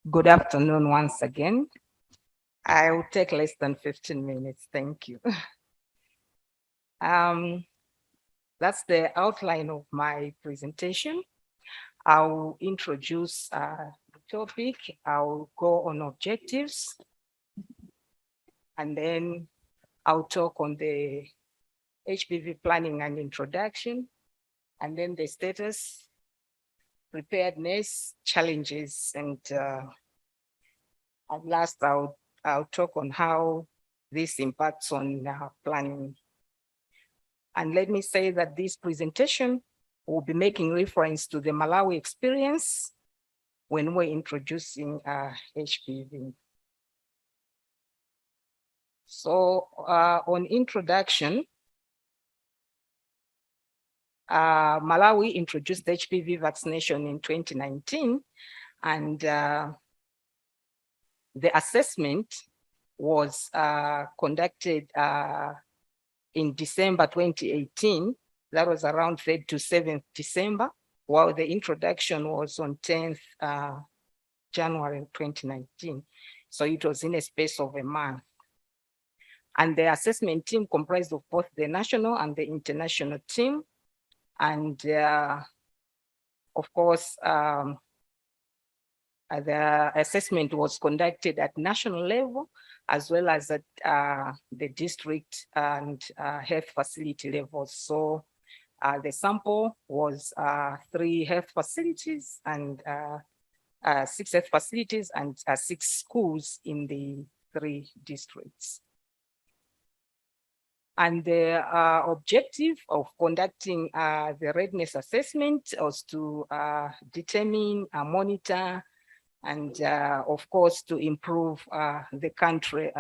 Good afternoon once again. I will take less than 15 minutes. Thank you. That's the outline of my presentation. I'll introduce the topic. I'll go on objectives, and then I'll talk on the HPV planning and introduction, and then the status, preparedness, challenges, and at last I'll talk on how this impacts on planning. And let me say that this presentation will be making reference to the Malawi experience when we're introducing HPV. So on introduction, Malawi introduced HPV vaccination in 2019, and the assessment was conducted in December 2018. That was around 3rd to 7th December, while the introduction was on 10th January 2019. So it was in a space of a month. And the assessment team comprised of both the national and the international team. And of course, the assessment was conducted at national level, as well as at the district and health facility levels. So the sample was 3 health facilities and 6 health facilities and 6 schools in the 3 districts. And the objective of conducting the readiness assessment was to determine, monitor, and of course, to improve the country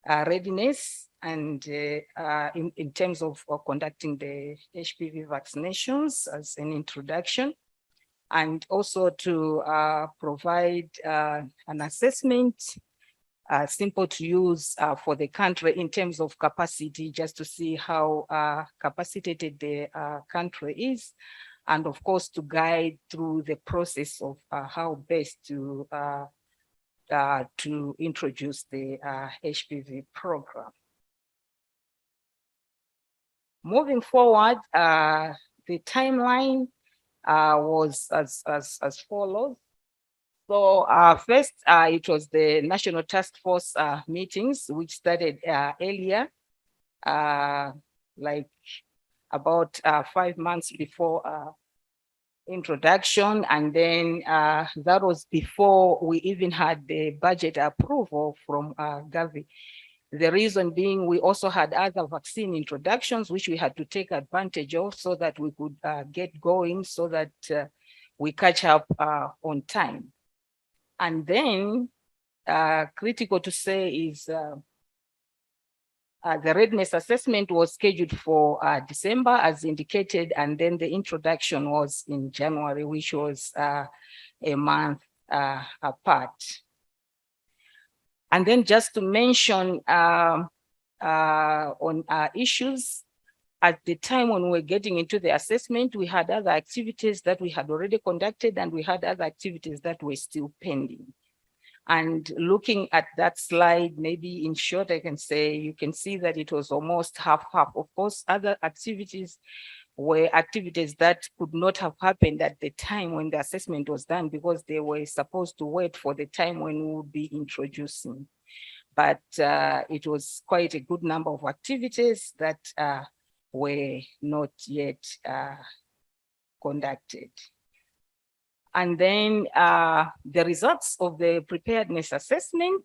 readiness and in terms of conducting the HPV vaccinations as an introduction, and also to provide an assessment simple to use for the country in terms of capacity, just to see how capacitated the country is, and of course to guide through the process of how best to introduce the HPV program. Moving forward, the timeline was as follows. So first, it was the National Task Force meetings, which started earlier, like about 5 months before introduction. And then that was before we even had the budget approval from Gavi. The reason being, we also had other vaccine introductions, which we had to take advantage of so that we could get going, so that we catch up on time. And then critical to say is the readiness assessment was scheduled for December as indicated, and then the introduction was in January, which was a month apart. And then just to mention on issues, at the time when we were getting into the assessment, we had other activities that we had already conducted, and we had other activities that were still pending. And looking at that slide, maybe in short, I can say, you can see that it was almost half-half. Of course, other activities were activities that could not have happened at the time when the assessment was done, because they were supposed to wait for the time when we would be introducing. But it was quite a good number of activities that were not yet conducted. And then the results of the preparedness assessment,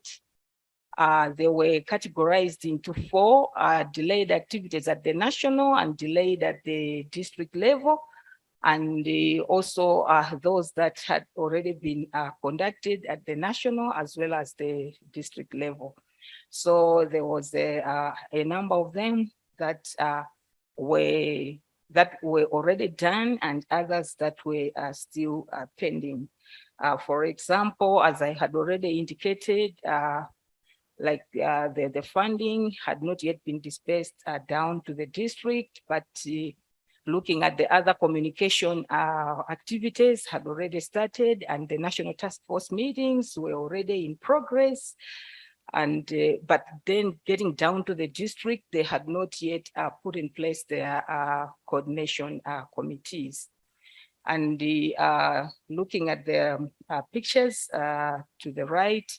they were categorized into 4 delayed activities at the national and delayed at the district level, and also those that had already been conducted at the national as well as the district level. So there was a number of them that were already done, and others that were still pending. For example, as I had already indicated, like the funding had not yet been dispersed down to the district, but Looking at the other communication activities had already started, and the national task force meetings were already in progress. And but then getting down to the district, they had not yet put in place their coordination committees. And looking at the pictures to the right,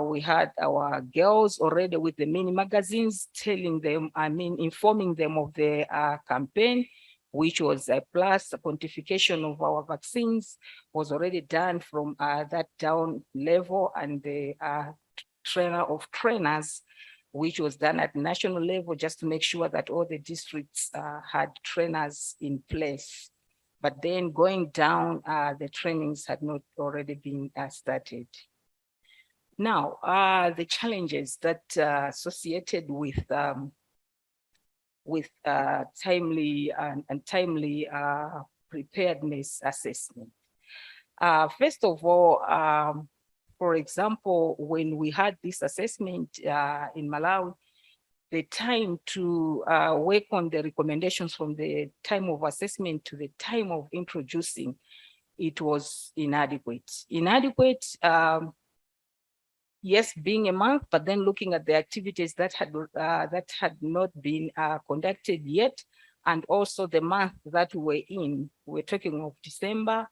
we had our girls already with the mini magazines telling them, informing them of the campaign, which was a plus quantification of our vaccines was already done from that down level, and the trainer of trainers, which was done at national level, just to make sure that all the districts had trainers in place. But then going down, the trainings had not already been started. Now, the challenges that associated with timely and timely preparedness assessment. First of all, for example, when we had this assessment in Malawi, the time to work on the recommendations from the time of assessment to the time of introducing, it was inadequate. Yes, being a month, but then looking at the activities that had not been conducted yet, and also the month that we're in. We're talking of December,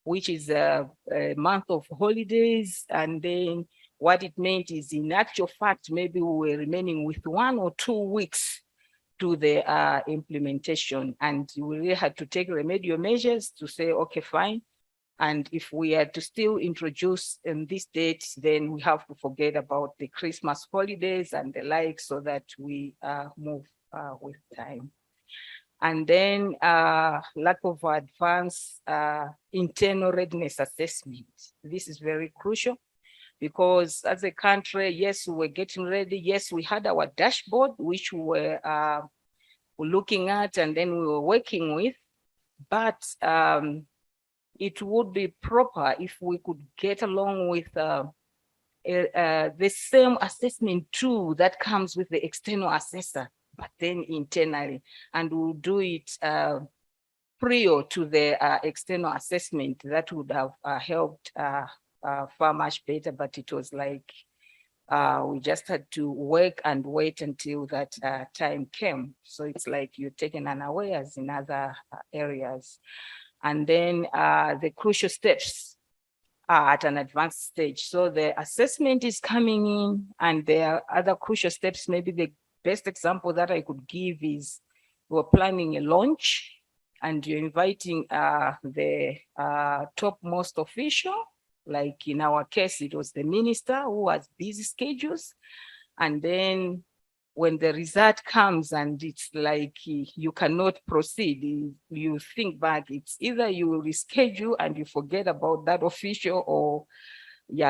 which is a month of holidays, and then what it meant is, in actual fact, maybe we were remaining with 1 or 2 weeks to the implementation, and we really had to take remedial measures to say, okay, fine. And if we are to still introduce in this date, then we have to forget about the Christmas holidays and the like, so that we move with time. And then lack of advanced internal readiness assessment. This is very crucial, because as a country, yes, we were getting ready. Yes, we had our dashboard, which we were looking at and then we were working with, but it would be proper if we could get along with the same assessment tool that comes with the external assessor, but then internally, and we'll do it prior to the external assessment. That would have helped far much better, but it was like we just had to work and wait until that time came. So it's like you're taken unawares in other areas. And then the crucial steps are at an advanced stage. So the assessment is coming in, and there are other crucial steps. Maybe the best example that I could give is we're planning a launch, and you're inviting the topmost official. Like in our case, it was the minister who has busy schedules. And then when the result comes and it's like you cannot proceed, you think back, it's either you reschedule and you forget about that official, or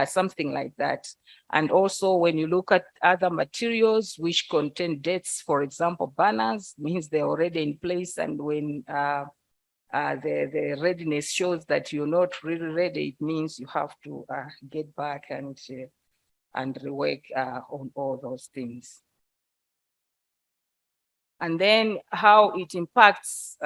something like that. And also when you look at other materials which contain dates, for example, banners, means they're already in place. And when the readiness shows that you're not really ready, it means you have to get back and rework on all those things. And then how it impacted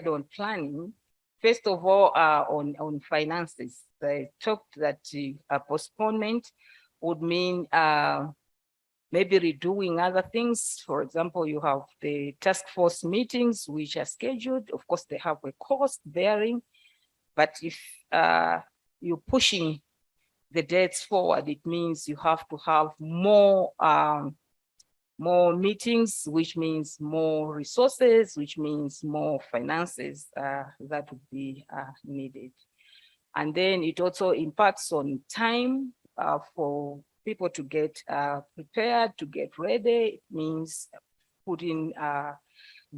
on planning. First of all, on finances. I talked that a postponement would mean maybe redoing other things. For example, you have the task force meetings, which are scheduled. Of course, they have a cost bearing, but if you're pushing the dates forward, it means you have to have more meetings, which means more resources, which means more finances that would be needed. And then it also impacts on time for people to get prepared, to get ready. It means putting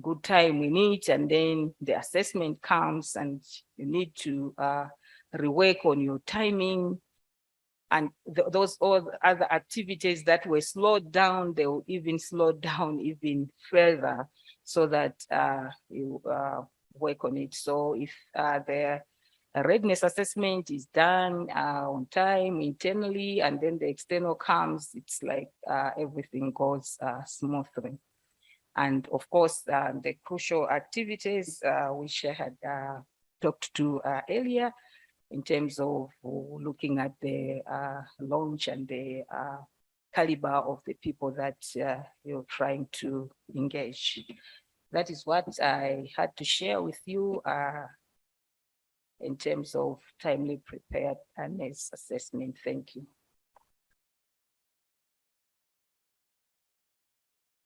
good time in it, and then the assessment comes and you need to rework on your timing. And those all other activities that were slowed down, they will even slow down even further, so that you work on it. So if the readiness assessment is done on time internally, and then the external comes, it's like everything goes smoothly. And of course, the crucial activities which I had talked to earlier in terms of looking at the launch and the caliber of the people that you're trying to engage. That is what I had to share with you in terms of timely preparedness assessment. Thank you.